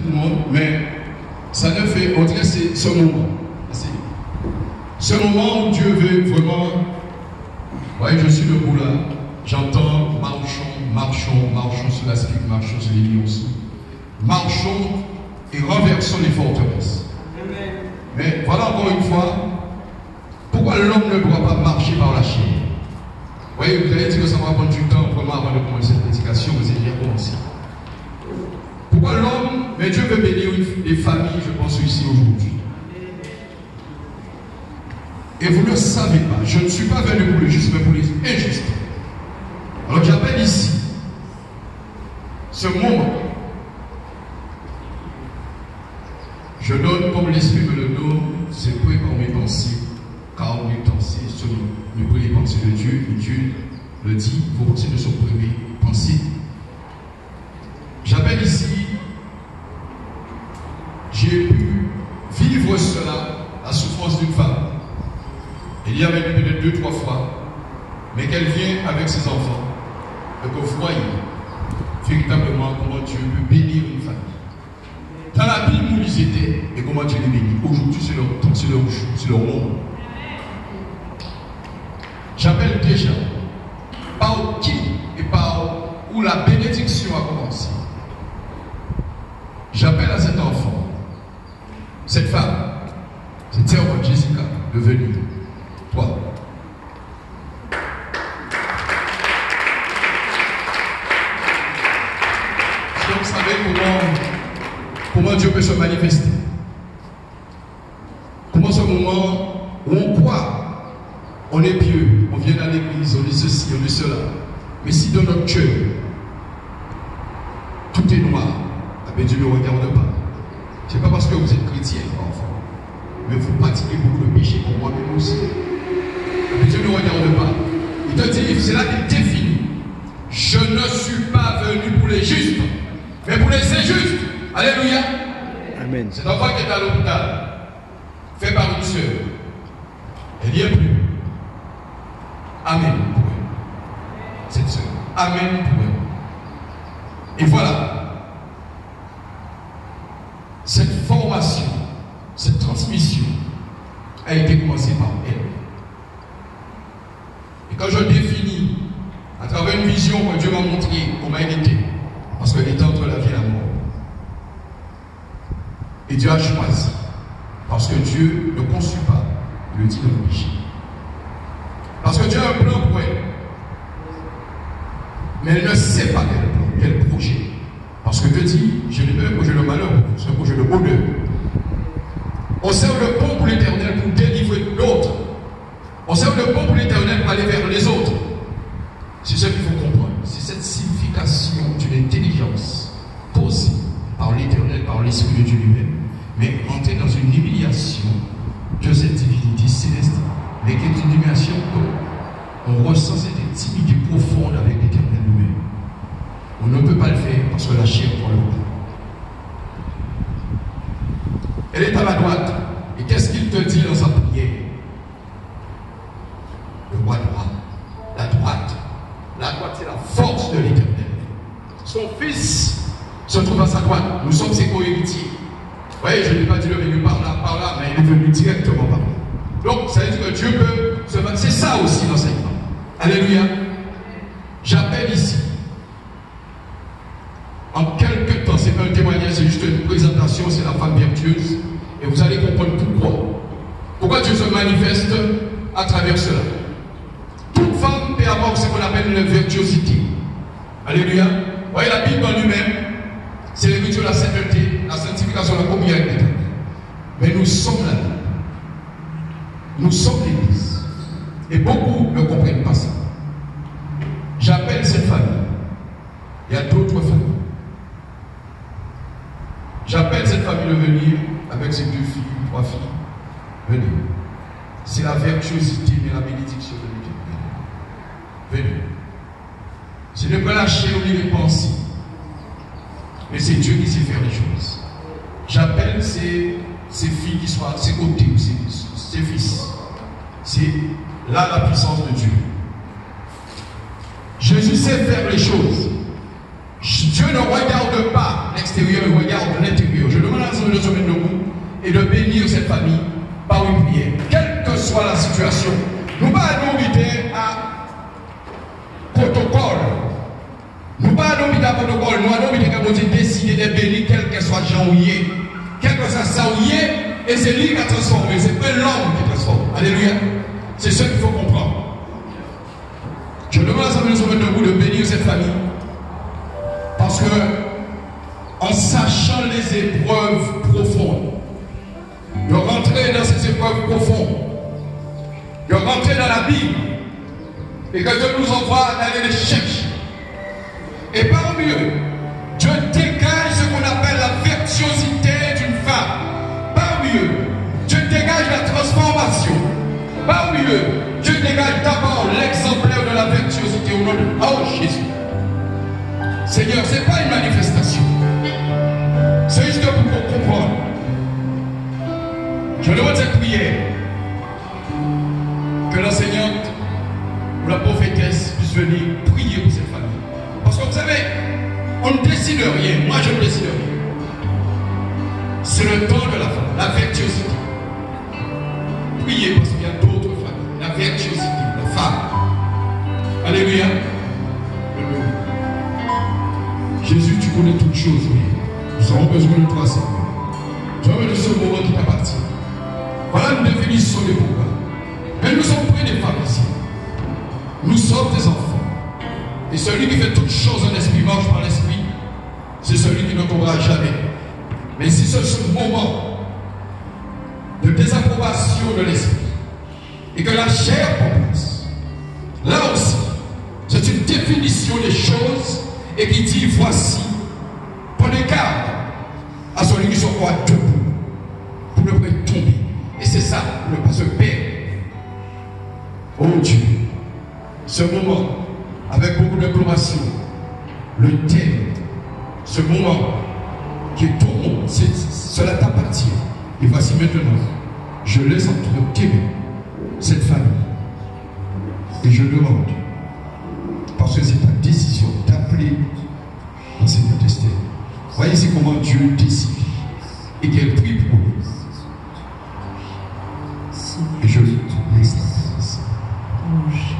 tout le monde, mais ça ne fait, on dirait c'est ce moment. Ce moment où Dieu veut vraiment, vous voyez, je suis debout là, j'entends marchons sur la spique, marchons sur les lions, marchons et renversons les forteresses. Mais voilà encore une fois, pourquoi l'homme ne doit pas marcher par la chair? Vous voyez, vous allez dire que ça va prendre du temps vraiment avant de commencer cette prédication, vous allez bien commencer. Pourquoi l'homme, mais Dieu veut bénir les familles, je pense ici aujourd'hui. Et vous ne le savez pas, je ne suis pas venu pour les justes, mais pour les injustes. Alors j'appelle ici, ce moment, je donne comme l'Esprit me le donne, c'est pour par mes pensées, car mes pensées sont les pensées de Dieu, et Dieu le dit, vos pensées ne sont pas mes pensées. J'appelle ici, j'ai pu vivre cela, la souffrance d'une femme. Il y avait peut-être 2-3 fois, mais qu'elle vient avec ses enfants, et que vous voyez véritablement comment Dieu peut bénir une famille. Dans la Bible où ils étaient, et comment Dieu les bénit. Aujourd'hui, c'est leur temps, c'est leur moment. J'appelle déjà par qui et par où la bénédiction a commencé. J'appelle à cet enfant, cette femme, cette sœur Jessica, de venir. Toi. Si on savait comment Dieu peut se manifester. Comment ce moment où on croit, on est pieux, on vient à l'église, on est ceci, on est cela. Mais si dans notre cœur, tout est noir, Dieu ne regarde pas. Ce n'est pas parce que vous êtes chrétien, enfant, mais vous pratiquez beaucoup de péchés comme moi-même aussi. Dieu ne regarde pas. Il te dit, c'est là qu'il définit. Je ne suis pas venu pour les justes, mais pour les injustes. Alléluia. Amen. Cet enfant qui est à l'hôpital, fait par une sœur, elle n'y est plus. Amen pour elle. Cette sœur. Amen pour elle. Et voilà. Cette formation, cette transmission a été commencée par elle. Et quand je définis, à travers une vision que Dieu m'a montrée comment elle était, parce qu'elle était entre la vie et la mort, et Dieu a choisi, parce que Dieu ne conçut pas, il le dit dans le péché. Parce que Dieu a un plan pour elle, mais elle ne sait pas quel plan, quel projet. Parce que Dieu dit, je n'ai pas un projet de malheur, c'est un projet de bonheur. On sert le bon pour l'Éternel pour délivrer l'autre. On sert le bon pour l'Éternel pour aller vers les autres. C'est ce qu'il faut comprendre. C'est cette signification d'une intelligence posée par l'Éternel, par l'Esprit de Dieu lui-même, mais entrer dans une humiliation de cette divinité céleste, mais qui est une humiliation qu'on ressent cette intimité profonde avec l'Éternel lui-même. On ne peut pas le faire parce que la chair prend le coup. Elle est à la droite. Et qu'est-ce qu'il te dit dans sa prière? Le roi droit. La droite. La droite, c'est la force de l'Éternel. Son fils se trouve à sa droite. Nous sommes ses co-héritiers. Vous voyez, je n'ai pas dit le venu par là, mais il est venu directement par là. Donc, ça veut dire que Dieu peut se battre. C'est ça aussi l'enseignement. Alléluia. J'appelle ici. En quelques temps, c'est pas un témoignage, c'est juste une présentation, c'est la femme vertueuse. Et vous allez comprendre pourquoi. Pourquoi Dieu se manifeste à travers cela. Toute femme peut avoir ce qu'on appelle une virtuosité. Alléluia. Vous voyez, la Bible en lui-même, c'est l'écriture de la sainteté, la sanctification, la communion avec l'Éternel. Mais nous sommes là. Nous sommes l'Église. Et beaucoup ne comprennent pas ça. J'appelle cette famille. Il y a d'autres familles. J'appelle cette famille de venir avec ses 2 filles, 3 filles. Venez. C'est la virtuosité et la bénédiction de Dieu. Venez. Ce n'est pas lâcher ou les pensées. Mais c'est Dieu qui sait faire les choses. J'appelle ces filles qui sont à ses côtés, ses fils. C'est là la puissance de Dieu. Jésus sait faire les choses. Dieu ne regarde pas l'extérieur, il regarde l'intérieur. famille par une prière, quelle que soit la situation. Nous pas nous inviter à protocole. Nous pas nous inviter à protocole. Nous allons inviter à décider de bénir quel que soit Jean Ouye, quel que soit ça Ouye, et c'est lui qui a transformé. C'est pas l'homme qui transforme. Alléluia. C'est ce qu'il faut comprendre. Je demande à l'Assemblée nationale de bénir cette famille. Parce que, en sachant les épreuves profondes, de rentrer dans ces épreuves profondes, de rentrer dans la Bible, et que Dieu nous envoie d'aller les chercher. Et parmi eux, Dieu dégage ce qu'on appelle la virtuosité d'une femme. Parmi eux, Dieu dégage la transformation. Parmi eux, Dieu dégage d'abord l'exemplaire de la virtuosité au nom de Jésus. Seigneur, ce n'est pas une manifestation. C'est juste pour comprendre. Je demande cette prière. Que l'enseignante ou la prophétesse puisse venir prier pour cette famille. Parce que vous savez, on ne décide rien. Moi, je ne décide rien. C'est le temps de la virtuosité. Priez parce qu'il y a d'autres familles. La virtuosité, la femme. Alléluia. Jésus, tu connais toutes choses. Nous avons besoin de toi, Seigneur. Tu as besoin de ce moment qui t'appartient. Voilà une définition des pourquoi. Mais nous sommes près des femmes ici. Nous sommes des enfants. Et celui qui fait toutes choses en esprit marche par l'esprit. C'est celui qui ne tombera jamais. Mais si c'est ce moment de désapprobation de l'esprit et que la chair prend place, là aussi, c'est une définition des choses et qui dit voici, prenez garde à celui qui se croit debout pour ne pas tomber. Et c'est ça, pour ne pas se perdre. Oh Dieu, ce moment, avec beaucoup d'imploration, le thème, ce moment qui est ton monde, cela t'appartient. Et voici maintenant, je laisse entre tes mains cette famille. Et je demande, parce que c'est ta décision d'appeler dans cette destin. Voyez c'est comment Dieu décide et qu'elle prie pour nous. Et je laisse la place. Oh Jésus.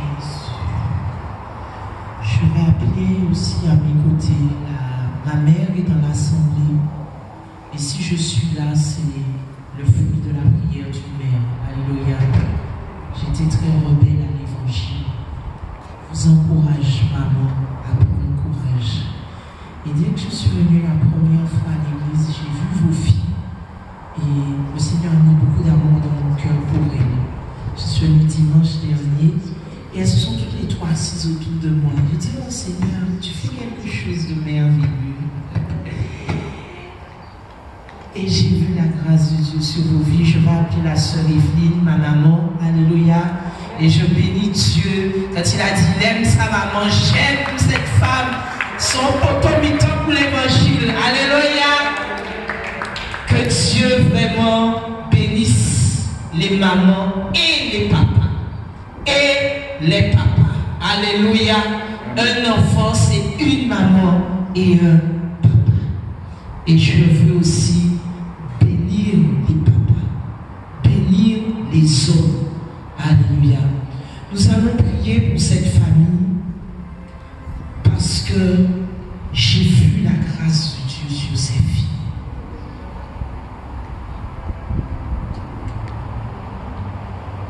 Je vais appeler aussi à mes côtés. Ma mère est dans l'assemblée. Et si je suis là, c'est le fruit de la prière d'une mère. Alléluia. J'étais très rebelle à l'évangile. Je vous encourage, maman, à prendre courage. Et dès que je suis venue la première fois à l'église, j'ai vu vos filles. Et le Seigneur a mis beaucoup d'amour dans mon cœur pour elles. Je suis venue dimanche dernier. Et elles se sont toutes les trois assises autour de moi. Je dis, oh Seigneur, tu fais quelque chose de merveilleux. Et j'ai vu la grâce de Dieu sur vos vies. Je vais appeler la sœur Evelyne, ma maman. Alléluia. Et je bénis Dieu. Quand il a dit, il aime sa maman, j'aime cette femme. Son potomiton pour l'évangile. Alléluia. Que Dieu vraiment bénisse les mamans et les papas. Et les papas. Alléluia. Un enfant, c'est une maman et un papa. Et je veux aussi bénir les papas, bénir les hommes. Alléluia. Nous allons prier pour cette famille parce que j'ai vu la grâce de Dieu sur ces filles.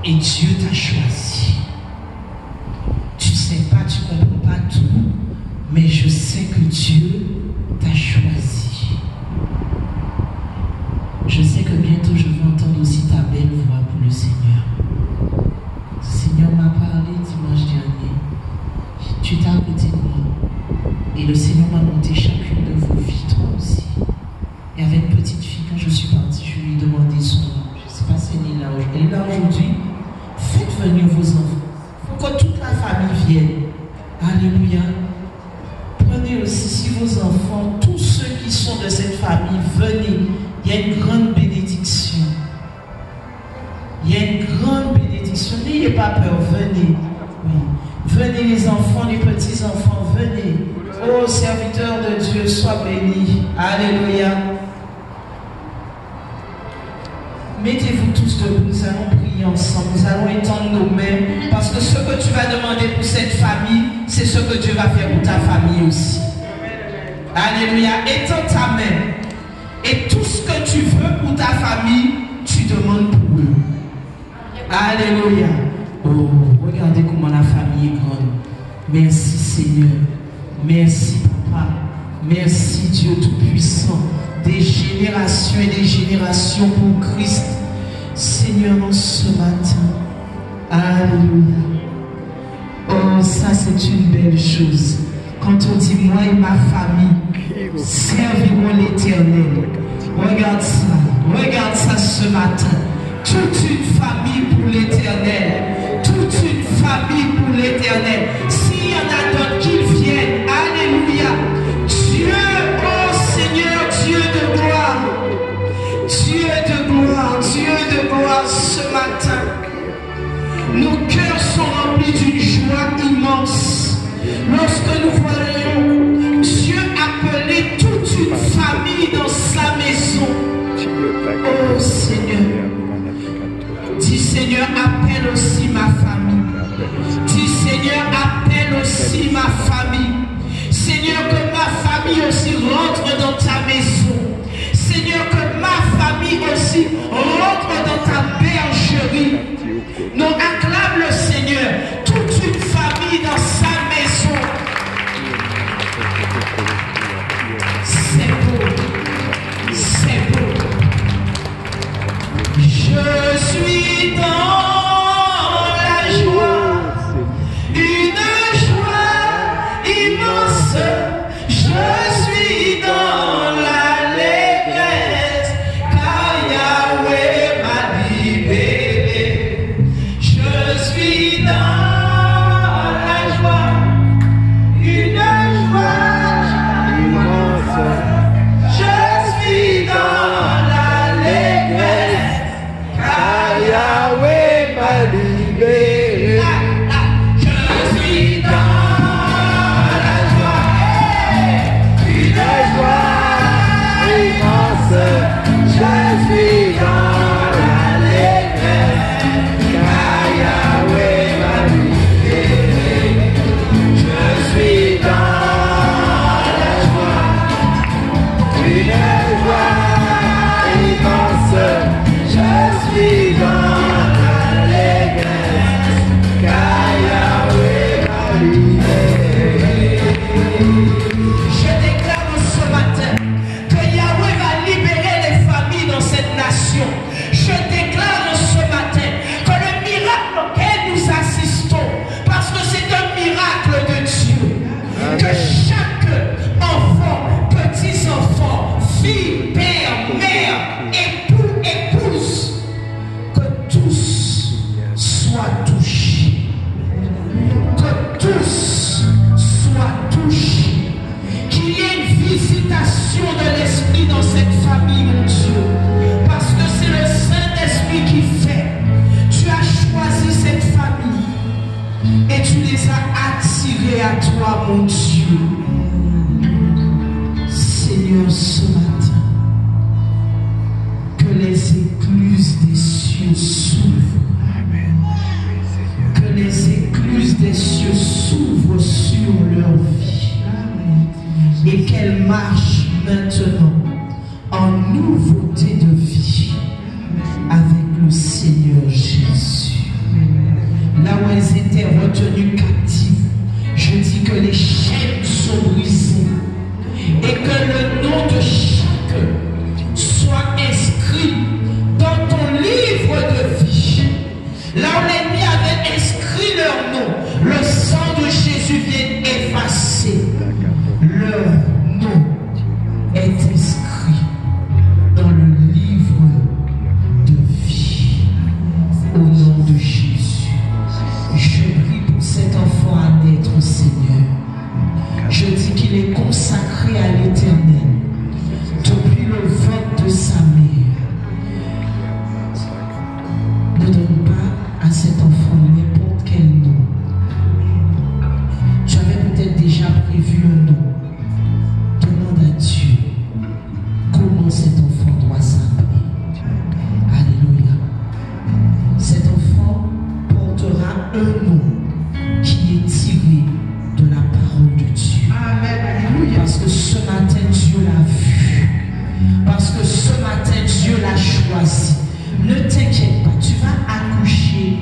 Et Dieu t'a choisi. Tu ne sais pas, tu ne comprends pas tout, mais je sais que Dieu t'a choisi. Je sais que bientôt je vais entendre aussi ta belle voix pour le Seigneur. Le Seigneur m'a parlé dimanche dernier. Tu étais à côté de moi. Et le Seigneur m'a monté chacune de vos vies, toi aussi. Et avec une petite fille, quand je suis partie, je lui ai demandé son nom. Je ne sais pas si elle est là aujourd'hui. Elle est là aujourd'hui. Faites venir vos enfants. Il faut que toute la famille vienne. Alléluia. Prenez aussi, si vos enfants, tous ceux qui sont de cette famille, venez. Il y a une grande bénédiction. Il y a une grande bénédiction. N'ayez pas peur, venez. Oui. Venez les enfants, les petits-enfants, venez. Oh, serviteur de Dieu, sois béni. Alléluia. Mettez nous allons étendre nos mains parce que ce que tu vas demander pour cette famille, c'est ce que Dieu va faire pour ta famille aussi. Alléluia. Étends ta main. Et tout ce que tu veux pour ta famille, tu demandes pour eux. Alléluia. Oh, regardez comment la famille est grande. Merci Seigneur. Merci Papa. Merci Dieu Tout-Puissant. Des générations et des générations pour Christ. Seigneur, en ce matin. Alléluia. Oh, ça c'est une belle chose. Quand on dit moi et ma famille serviront l'Éternel. Regarde ça ce matin. Toute une famille pour l'Éternel. Toute une famille pour l'Éternel. S'il y en a d'autres qui viennent, alléluia. Dieu, oh Seigneur, Dieu de gloire. Dieu de gloire, Dieu de gloire ce matin. Nos cœurs sont remplis d'une joie immense. Lorsque nous voyons Dieu appeler toute une famille dans sa maison. Oh Seigneur. Dis Seigneur, appelle aussi ma famille. Dis Seigneur, appelle aussi ma famille. Seigneur, que ma famille aussi rentre dans ta maison. Seigneur, que ma famille aussi rentre dans ta bergerie. Nous acclame le Seigneur, toute une famille dans sa maison. C'est beau, c'est beau. Je suis dans la joie, une joie immense. Je suis dans l'allégresse, car Yahweh m'a libéré. Je suis dans la joie, une joie immense. Je suis dans l'allégresse, car Yahweh m'a libéré. Je suis dans la joie, une joie immense. Je suis dans l'allégresse, car Yahweh m'a libéré. Je suis dans la joie, une joie immense. Je suis dans l'allégresse, car Yahweh m'a libéré. Je déclare ce matin que Yahweh va libérer les familles dans cette nation. Je déclare ce matin que le miracle auquel nous assistons, parce que c'est un miracle de Dieu, que chaque enfant, petits-enfants, filles, père, mère, époux, épouse, que tous soient touchés. Que tous soient touchés. Qu'il y ait une visitation de l'Esprit dans cette famille, mon Dieu. Parce que c'est le Saint-Esprit qui fait. Tu as choisi cette famille et tu les as attirés à toi, mon Dieu. Seigneur, ce matin, que les écluses des cieux s'ouvrent. Que les écluses des cieux s'ouvrent sur leur vie. Et qu'elles marchent maintenant en nouveauté de vie avec le Seigneur Jésus. Là où elles étaient retenues captives, je dis que les chaînes sont brisées et que le nom de chacun soit inscrit dans ton livre de vie. Là où l'ennemi avait inscrit leur nom, le sang de Jésus vient effacer. Leur nom est inscrit dans le livre de vie. Au nom de Jésus, je prie pour cet enfant. choisi. Ne t'inquiète pas, tu vas accoucher.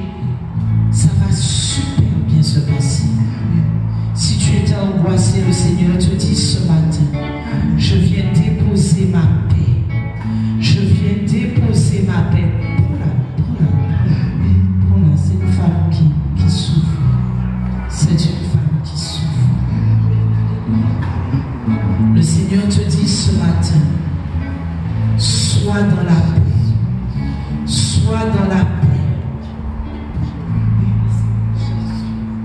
Ça va super bien se passer. Si tu étais angoissé, le Seigneur te dit ce matin, je viens déposer ma paix. Je viens déposer ma paix. Prends-la. C'est une femme qui souffre. C'est une femme qui souffre. Le Seigneur te dit ce matin, sois dans la paix. Sois dans la paix.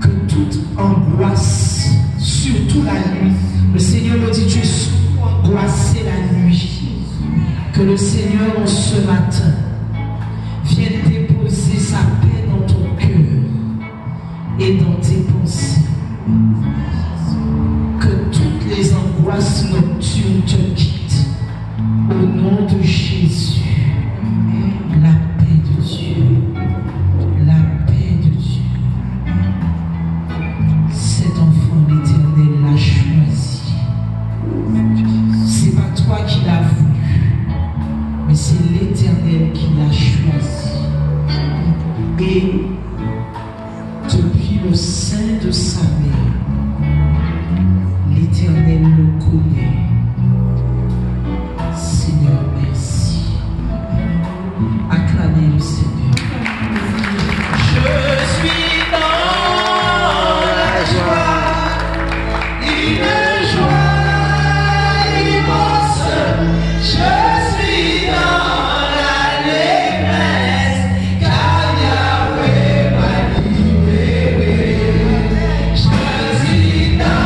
Que toute angoisse, surtout la nuit, le Seigneur me dit, tu es souvent angoissé la nuit. Que le Seigneur en ce matin vienne déposer sa paix dans ton cœur et dans tes pensées. Que toutes les angoisses nocturnes te quittent. Au nom de Jésus, la paix de Dieu, la paix de Dieu. Cet enfant, l'Éternel l'a choisi. C'est pas toi qui l'as voulu, mais c'est l'Éternel qui l'a choisi. Et depuis le sein de sa mère, l'Éternel le connaît. Seigneur, merci. Acclamez le Seigneur. Je suis dans la joie, une joie immense. Je suis dans l'allégresse, car Yahweh m'a libéré. Je suis dans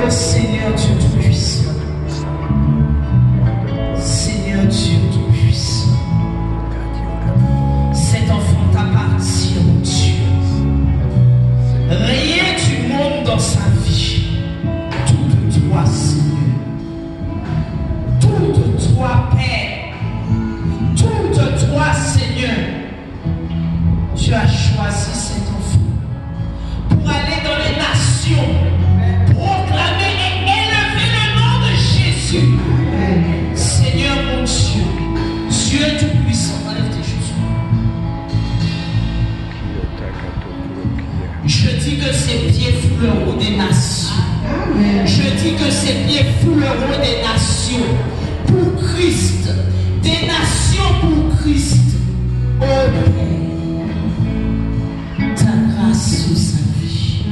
Seigneur Dieu Tout-Puissant, Seigneur Dieu Tout-Puissant, cet enfant t'appartient, mon Dieu. Rien du monde dans sa vie, tout de toi, Seigneur, tout de toi, Père, tout de toi, Seigneur. Tu as choisi cet enfant pour aller dans les nations, proclamer et élever le nom de Jésus. Seigneur mon Dieu, Dieu Tout-Puissant, enlève tes chaussures. Je dis que ses pieds fouleront des nations. Je dis que ses pieds fouleront des nations pour Christ. Des nations pour Christ. Oh Père, ta grâce sur sa vie.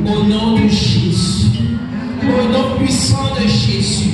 Au nom de Jésus, au nom puissant de Jésus.